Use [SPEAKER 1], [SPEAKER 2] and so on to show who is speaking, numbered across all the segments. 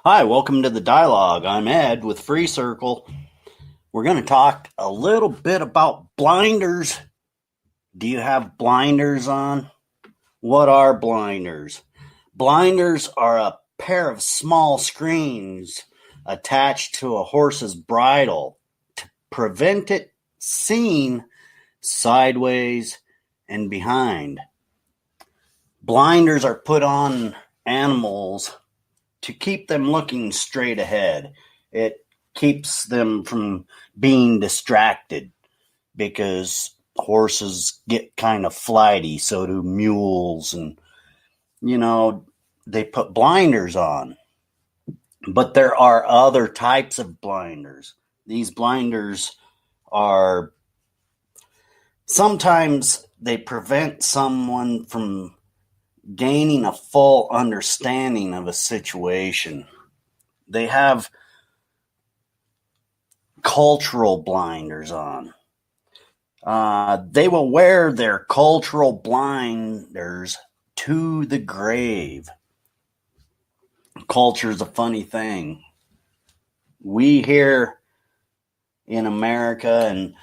[SPEAKER 1] Hi, welcome to the dialogue. I'm Ed with Free Circle. We're going to talk a little bit about blinders. Do you have blinders on? What are blinders? Blinders are a pair of small screens attached to a horse's bridle to prevent it seeing sideways and behind. Blinders are put on animals to keep them looking straight ahead. It keeps them from being distracted because horses get kind of flighty, so do mules, and you know, they put blinders on. But there are other types of blinders. These blinders are sometimes they prevent someone from gaining a full understanding of a situation. They have cultural blinders on. They will wear their cultural blinders to the grave. Culture is a funny thing. We here in America and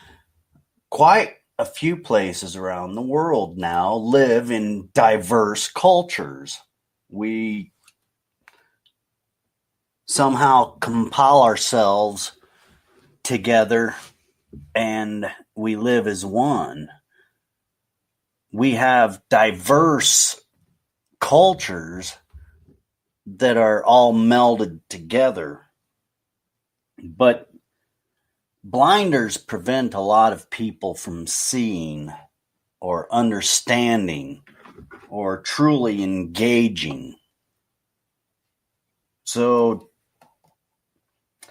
[SPEAKER 1] quite a few places around the world now live in diverse cultures. We somehow compile ourselves together and we live as one. We have diverse cultures that are all melded together. But blinders prevent a lot of people from seeing or understanding or truly engaging. So,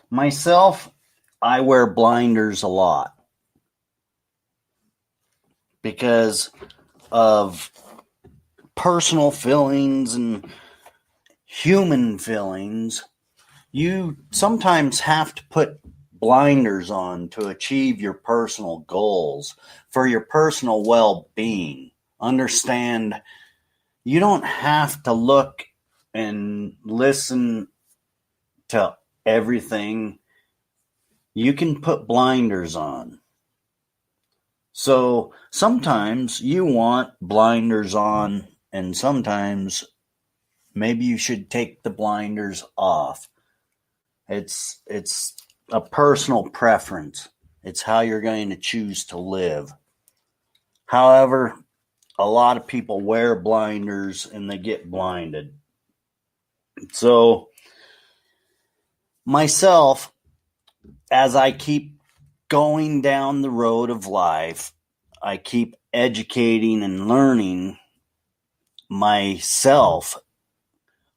[SPEAKER 1] myself, I wear blinders a lot because of personal feelings and human feelings. You sometimes have to put blinders on to achieve your personal goals, for your personal well-being. Understand, you don't have to look and listen to everything. You can put blinders on. So sometimes you want blinders on, and sometimes maybe you should take the blinders off. It's a personal preference. It's how you're going to choose to live. However, a lot of people wear blinders and they get blinded. So myself, as I keep going down the road of life, I keep educating and learning myself.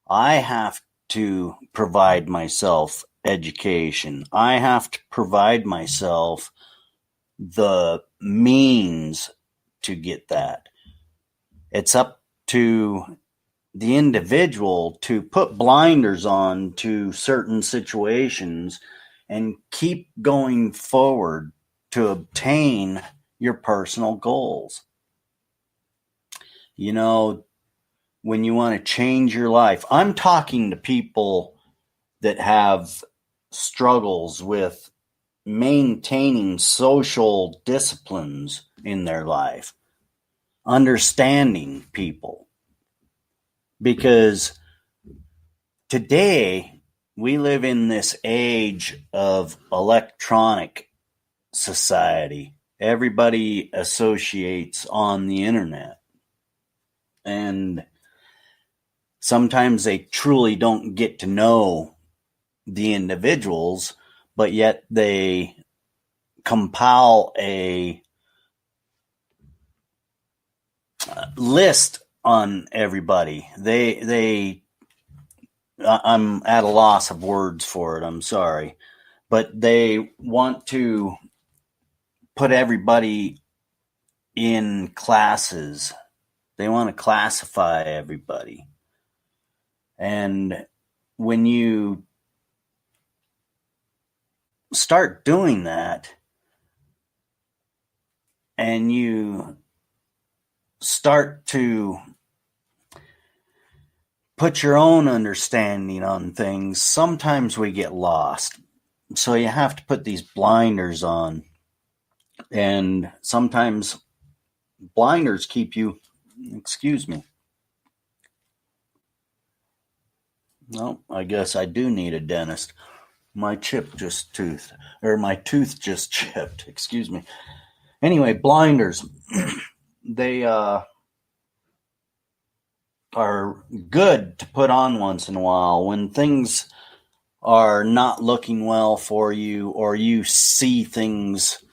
[SPEAKER 1] I have to provide myself education. I have to provide myself the means to get that. It's up to the individual to put blinders on to certain situations and keep going forward to obtain your personal goals. You know, when you want to change your life, I'm talking to people that have struggles with maintaining social disciplines in their life, understanding people. Because today we live in this age of electronic society. Everybody associates on the internet. And sometimes they truly don't get to know the individuals, but yet they compile a list on everybody. I'm at a loss of words for it. I'm sorry. But they want to put everybody in classes. They want to classify everybody. And when you start doing that and you start to put your own understanding on things, sometimes we get lost. So you have to put these blinders on. And sometimes blinders keep you, excuse me. No, I guess I do need a dentist. My tooth just chipped, excuse me. Anyway, blinders, they are good to put on once in a while when things are not looking well for you, or you see things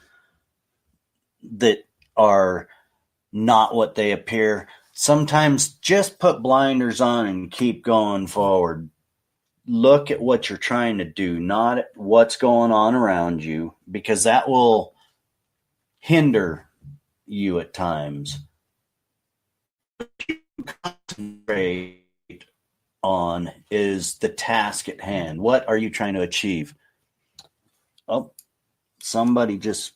[SPEAKER 1] that are not what they appear. Sometimes just put blinders on and keep going forward. Look at what you're trying to do, not at what's going on around you, because that will hinder you at times. Concentrate on is the task at hand. What are you trying to achieve? Oh, somebody just...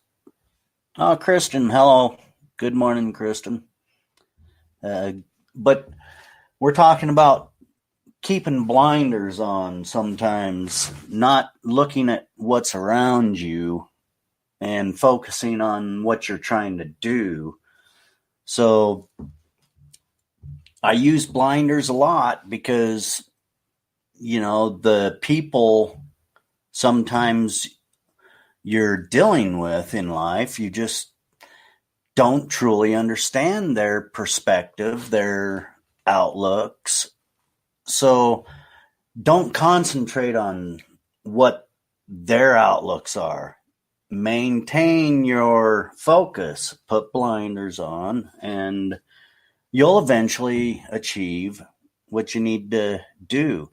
[SPEAKER 1] Oh, Kristen, hello. Good morning, Kristen. But we're talking about keeping blinders on sometimes, not looking at what's around you and focusing on what you're trying to do. So I use blinders a lot because, the people sometimes you're dealing with in life, you just don't truly understand their perspective, their outlooks. So don't concentrate on what their outlooks are. Maintain your focus, put blinders on, and you'll eventually achieve what you need to do.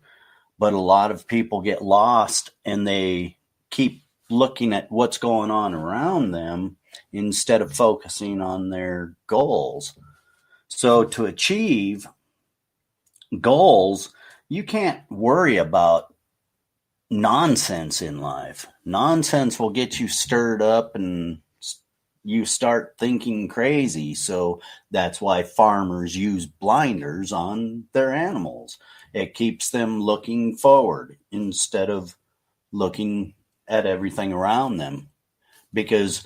[SPEAKER 1] But a lot of people get lost and they keep looking at what's going on around them instead of focusing on their goals. So to achieve goals, you can't worry about nonsense in life. Nonsense will get you stirred up and you start thinking crazy. So that's why farmers use blinders on their animals. It keeps them looking forward instead of looking at everything around them, because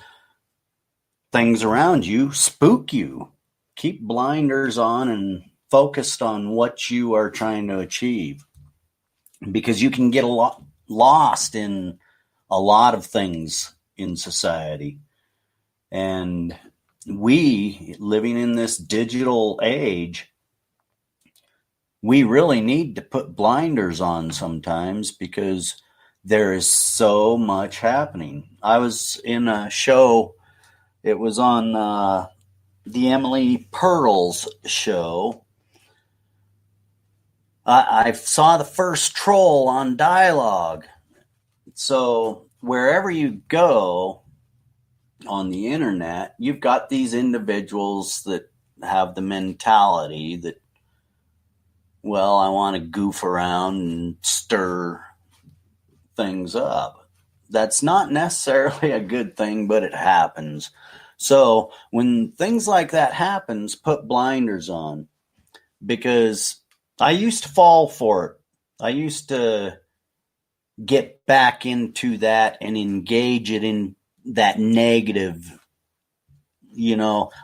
[SPEAKER 1] things around you spook you. Keep blinders on and focused on what you are trying to achieve, because you can get lost in a lot of things in society. And we, living in this digital age, we really need to put blinders on sometimes because there is so much happening. I was in a show, it was on the Emily Pearl's show. I saw the first troll on Dialogue. So wherever you go on the internet, you've got these individuals that have the mentality that, well, I want to goof around and stir things up. That's not necessarily a good thing, but it happens. So when things like that happens, put blinders on, because I used to fall for it. I used to get back into that and engage it in that negative,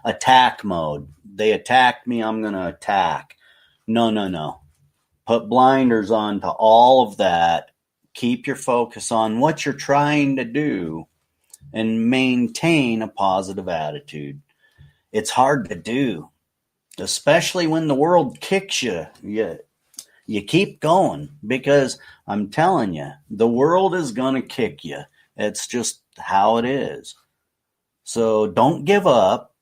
[SPEAKER 1] attack mode. They attacked me, I'm going to attack. No. Put blinders on to all of that. Keep your focus on what you're trying to do and maintain a positive attitude. It's hard to do, especially when the world kicks you. You keep going, because I'm telling you, the world is going to kick you. It's just how it is. So don't give up.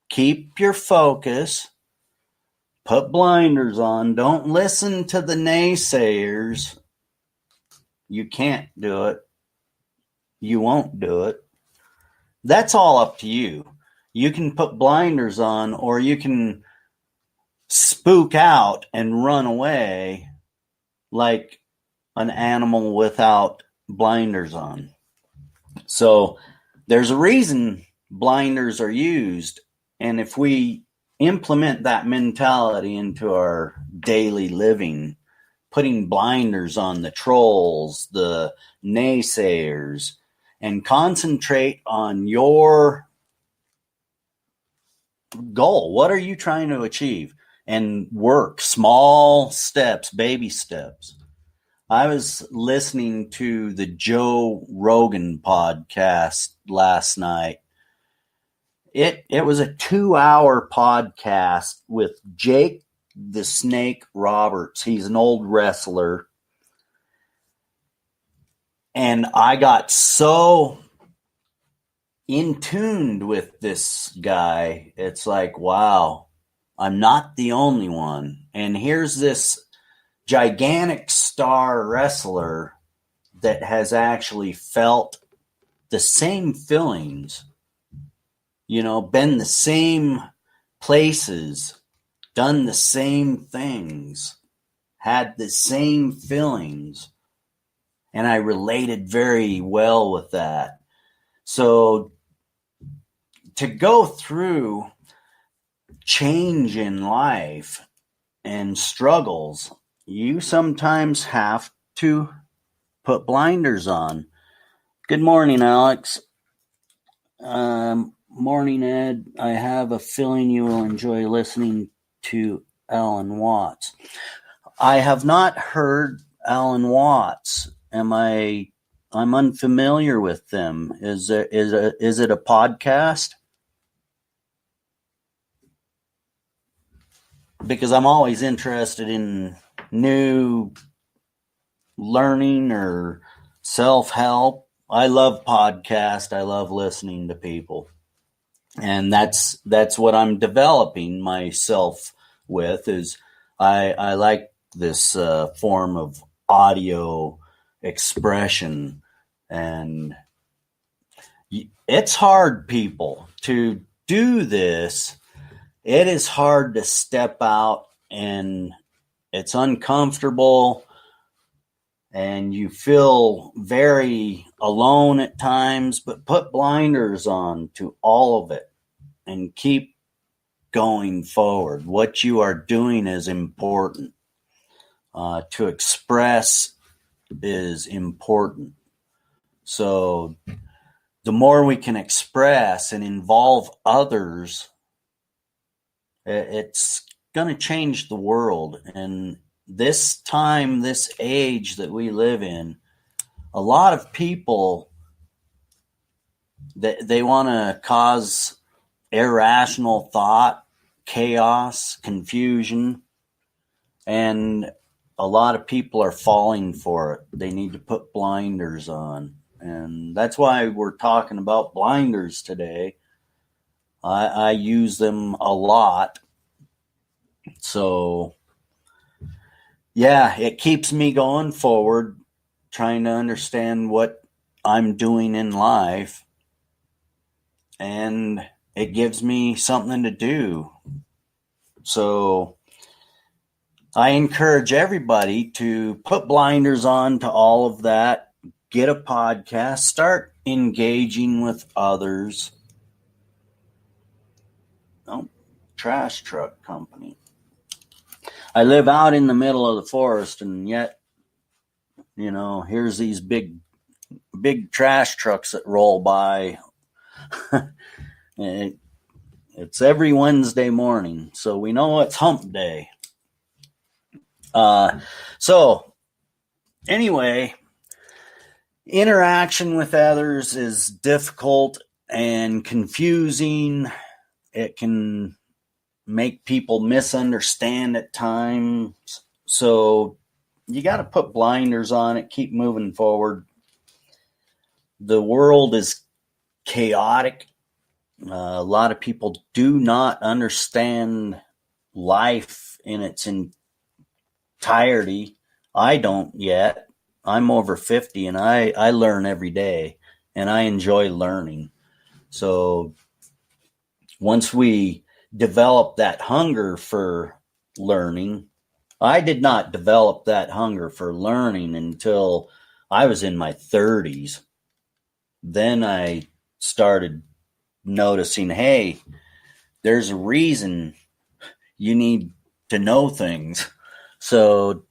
[SPEAKER 1] Keep your focus. Put blinders on. Don't listen to the naysayers. You can't do it. You won't do it. That's all up to you. You can put blinders on, or you can spook out and run away like an animal without blinders on. So there's a reason blinders are used. And if we implement that mentality into our daily living, putting blinders on the trolls, the naysayers, and concentrate on your goal. What are you trying to achieve? And work small steps, baby steps. I was listening to the Joe Rogan podcast last night. It was a 2-hour podcast with Jake the Snake Roberts. He's an old wrestler. And I got so in tuned with this guy. It's like, wow, I'm not the only one. And here's this gigantic star wrestler that has actually felt the same feelings, been the same places, done the same things, had the same feelings. And I related very well with that. So to go through change in life and struggles, you sometimes have to put blinders on. Good morning, Alex. Morning, Ed. I have a feeling you will enjoy listening to Alan Watts. I have not heard Alan Watts. I'm unfamiliar with them. Is it a podcast? Because I'm always interested in new learning or self-help. I love podcasts. I love listening to people. And that's what I'm developing myself with, is I like this form of audio expression. And it's hard, people, to do this. It is hard to step out, and it's uncomfortable, and you feel very alone at times, but put blinders on to all of it and keep going forward. What you are doing is important. To express is important. So the more we can express and involve others, it's going to change the world. And this time, this age that we live in, a lot of people, they want to cause irrational thought, chaos, confusion, and a lot of people are falling for it. They need to put blinders on. And that's why we're talking about blinders today. I use them a lot. So, yeah, it keeps me going forward, trying to understand what I'm doing in life. And it gives me something to do. So I encourage everybody to put blinders on to all of that. Get a podcast. Start engaging with others. Oh, trash truck company. I live out in the middle of the forest, and yet, here's these big trash trucks that roll by. It's every Wednesday morning, so we know it's hump day. So anyway, interaction with others is difficult and confusing. It can make people misunderstand at times. So you got to put blinders on it, keep moving forward. The world is chaotic. A lot of people do not understand life in its entirety. I don't yet. I'm over 50, and I learn every day, and I enjoy learning. So once we develop that hunger for learning, I did not develop that hunger for learning until I was in my 30s. Then I started noticing, hey, there's a reason you need to know things. So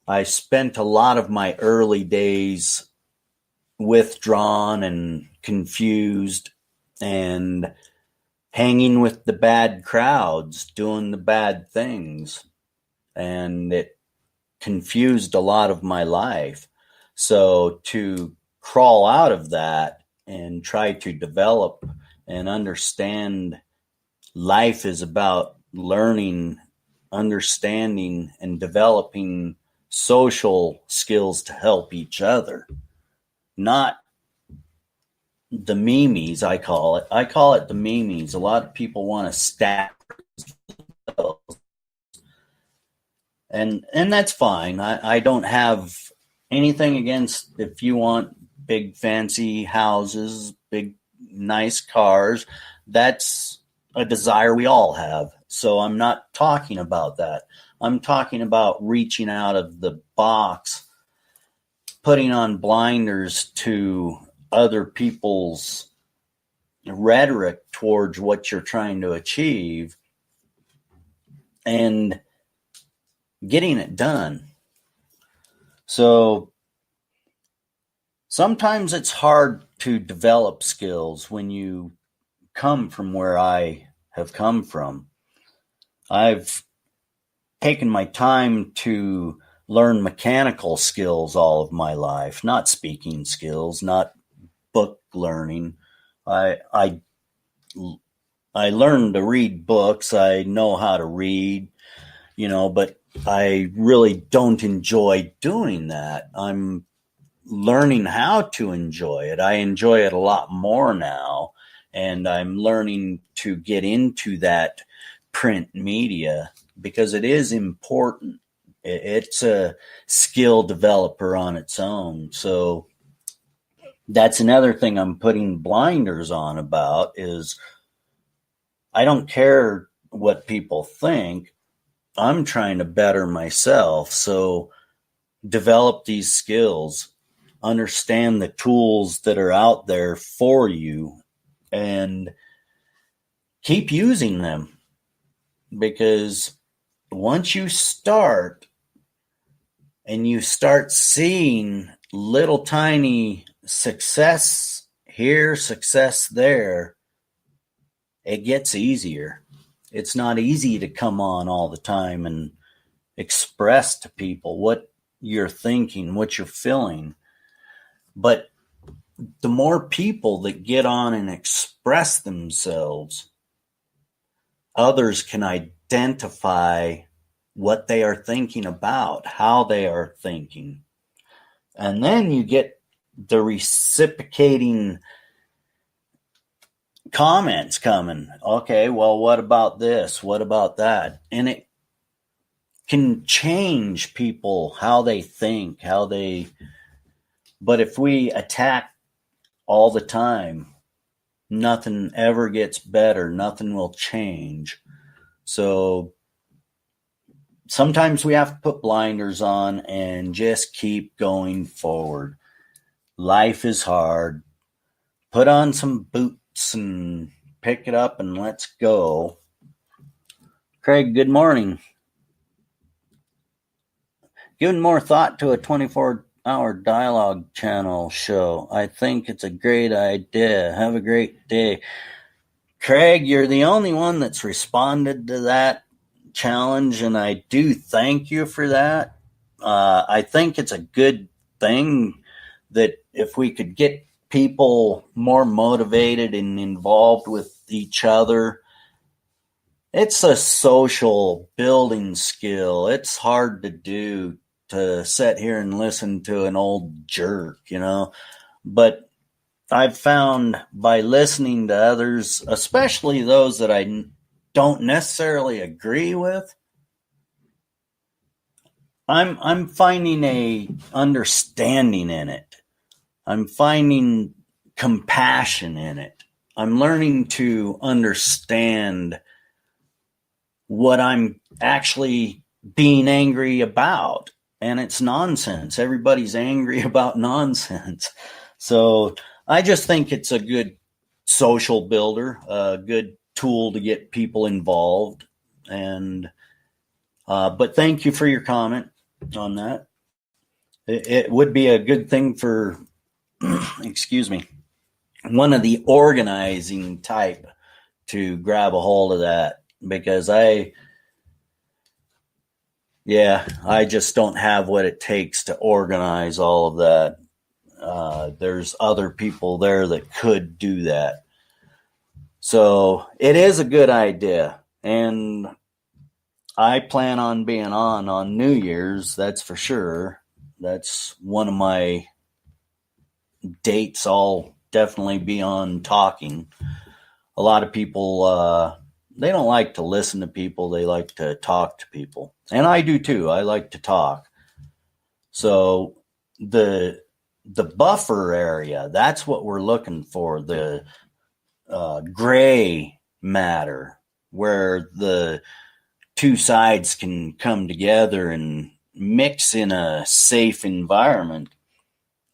[SPEAKER 1] I spent a lot of my early days withdrawn and confused and hanging with the bad crowds, doing the bad things. And it confused a lot of my life. So to crawl out of that and try to develop and understand life is about learning, understanding, and developing social skills to help each other, not the memes. I call it the memes. A lot of people want to stack themselves, and that's fine. I don't have anything against if you want big fancy houses, big nice cars. That's a desire we all have. So I'm not talking about that. I'm talking about reaching out of the box, putting on blinders to other people's rhetoric towards what you're trying to achieve and getting it done. So sometimes it's hard to develop skills when you come from where I have come from. I've taken my time to learn mechanical skills all of my life, not speaking skills, not book learning. I learned to read books. I know how to read, but I really don't enjoy doing that. I'm learning how to enjoy it. I enjoy it a lot more now, and I'm learning to get into that print media because it is important. It's a skill developer on its own. So that's another thing I'm putting blinders on about is I don't care what people think. I'm trying to better myself. So develop these skills, understand the tools that are out there for you, and keep using them. Because once you start and you start seeing little tiny success here, success there, it gets easier. It's not easy to come on all the time and express to people what you're thinking, what you're feeling. But the more people that get on and express themselves, others can identify what they are thinking about, how they are thinking. And then you get the reciprocating comments coming. Okay, well, what about this? What about that? And it can change people, how they think, but if we attack all the time, nothing ever gets better. Nothing will change. So sometimes we have to put blinders on and just keep going forward. Life is hard. Put on some boots and pick it up and let's go. Craig, good morning. Giving more thought to a 24-hour dialogue channel show. I think it's a great idea. Have a great day. Craig, you're the only one that's responded to that challenge, and I do thank you for that. I think it's a good thing that if we could get people more motivated and involved with each other, it's a social building skill. It's hard to do, to sit here and listen to an old jerk, but I've found by listening to others, especially those that I don't necessarily agree with, I'm finding a understanding in it. I'm finding compassion in it. I'm learning to understand what I'm actually being angry about. And it's nonsense. Everybody's angry about nonsense. So I just think it's a good social builder, a good tool to get people involved. And But thank you for your comment on that. It would be a good thing for, excuse me, one of the organizing type to grab a hold of that, because I just don't have what it takes to organize all of that. There's other people there that could do that. So it is a good idea. And I plan on being on New Year's, that's for sure. That's one of my dates I'll definitely be on talking. A lot of people, they don't like to listen to people. They like to talk to people. And I do too. I like to talk. So the buffer area, that's what we're looking for. The gray matter, where the two sides can come together and mix in a safe environment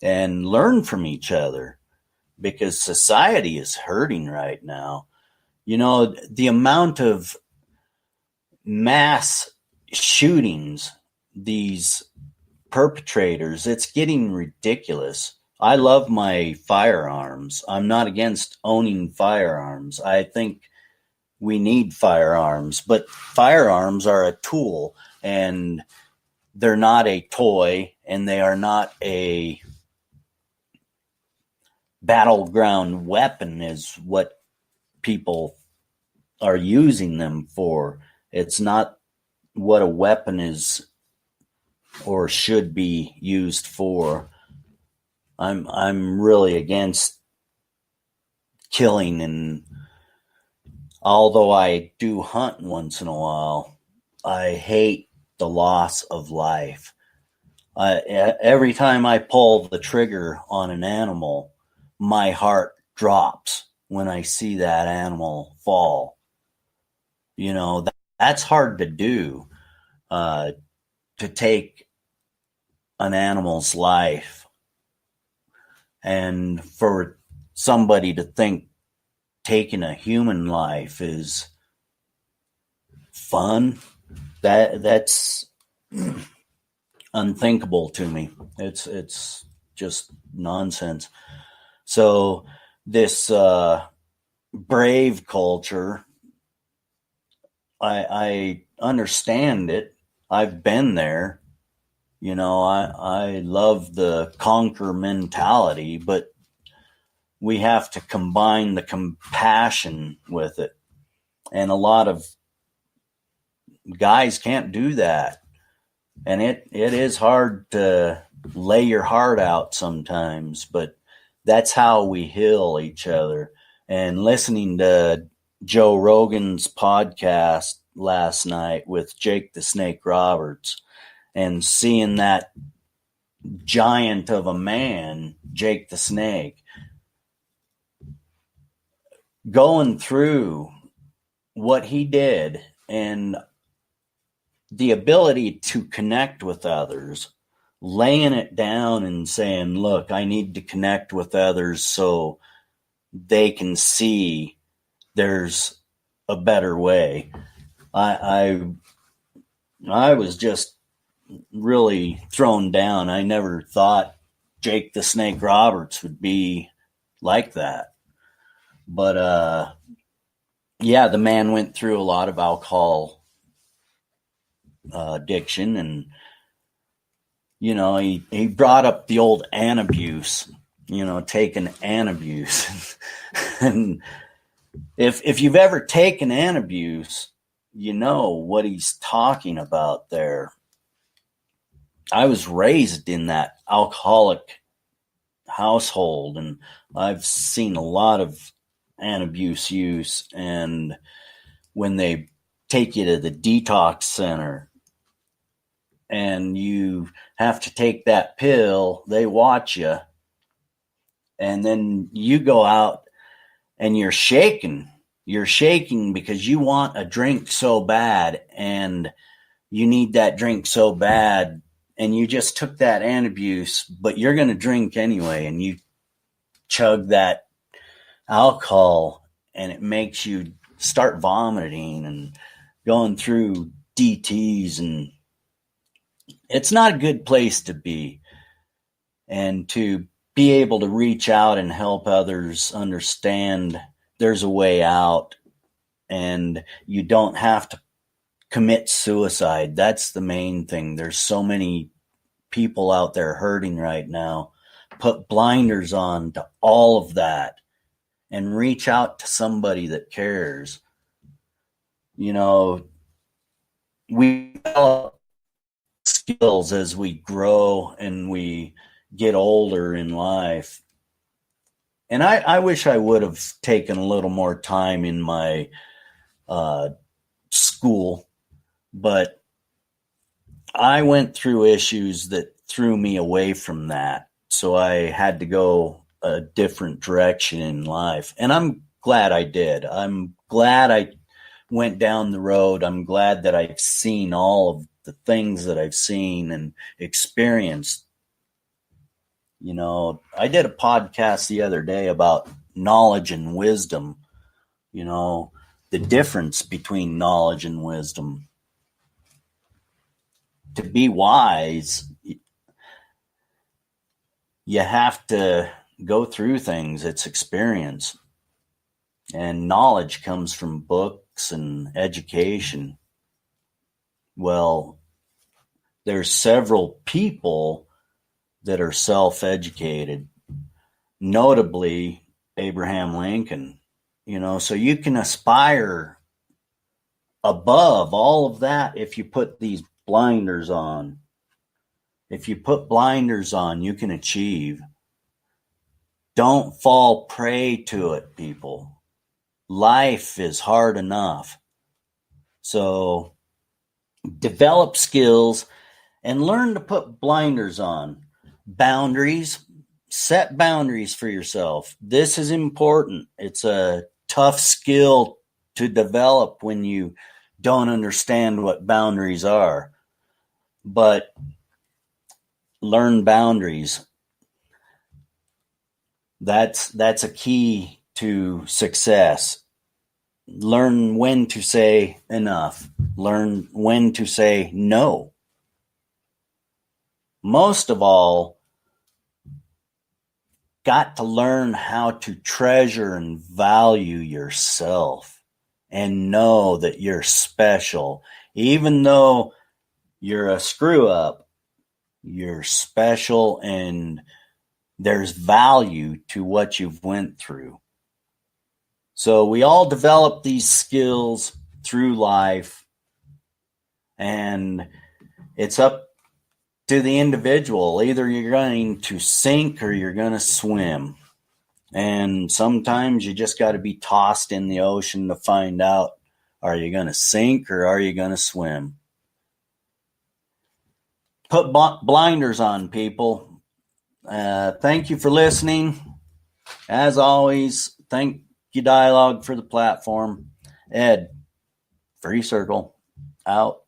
[SPEAKER 1] and learn from each other, because society is hurting right now. You know, the amount of mass shootings, these perpetrators, it's getting ridiculous. I love my firearms. I'm not against owning firearms. I think we need firearms, but firearms are a tool, and they're not a toy, and they are not a battleground weapon is what people are using them for. It's not what a weapon is or should be used for. I'm really against killing, and although I do hunt once in a while, I hate the loss of life. Every time I pull the trigger on an animal, my heart drops when I see that animal fall. You know, that's hard to do, to take an animal's life. And for somebody to think taking a human life is fun, that's unthinkable to me. It's just nonsense. So this brave culture, I understand it. I've been there. You know, I love the conquer mentality, but we have to combine the compassion with it. And a lot of guys can't do that. And it is hard to lay your heart out sometimes, but that's how we heal each other. And listening to Joe Rogan's podcast last night with Jake the Snake Roberts, and seeing that giant of a man, Jake the Snake, going through what he did and the ability to connect with others, laying it down and saying, look, I need to connect with others so they can see there's a better way. I was just really thrown down. I never thought Jake the Snake Roberts would be like that. But the man went through a lot of alcohol addiction, and you know, he brought up the old Antabuse, you know, taking Antabuse. And if you've ever taken Antabuse, you know what he's talking about there. I was raised in that alcoholic household, and I've seen a lot of Antabuse use. And when they take you to the detox center and you have to take that pill, they watch you, and then you go out and you're shaking because you want a drink so bad, and you need that drink so bad, and you just took that Antabuse, but you're going to drink anyway, and you chug that alcohol, and it makes you start vomiting and going through DTs, and it's not a good place to be. And to be able to reach out and help others understand there's a way out and you don't have to commit suicide. That's the main thing. There's so many people out there hurting right now. Put blinders on to all of that and reach out to somebody that cares. You know, we develop skills as we grow and we get older in life. And I wish I would have taken a little more time in my school, but I went through issues that threw me away from that. So I had to go a different direction in life. And I'm glad I did. I'm glad I went down the road. I'm glad that I've seen all of the things that I've seen and experienced. You know, I did a podcast the other day about knowledge and wisdom, you know, the difference between knowledge and wisdom. To be wise, you have to go through things. It's experience. And knowledge comes from books and education. Well, there's several people that are self-educated, notably Abraham Lincoln, you know, so you can aspire above all of that if you put these blinders on. If you put blinders on, you can achieve. Don't fall prey to it, people. Life is hard enough. So develop skills and learn to put blinders on. Boundaries, set boundaries for yourself. This is important. It's a tough skill to develop when you don't understand what boundaries are. But learn boundaries. That's a key to success. Learn when to say enough. Learn when to say no. Most of all, got to learn how to treasure and value yourself and know that you're special. Even though you're a screw up, you're special and there's value to what you've went through. So we all develop these skills through life, and it's up to the individual. Either you're going to sink or you're going to swim. And sometimes you just got to be tossed in the ocean to find out, are you going to sink or are you going to swim? Put blinders on, people. Thank you for listening. As always, thank you, Dialogue, for the platform. Ed, Free Circle, out.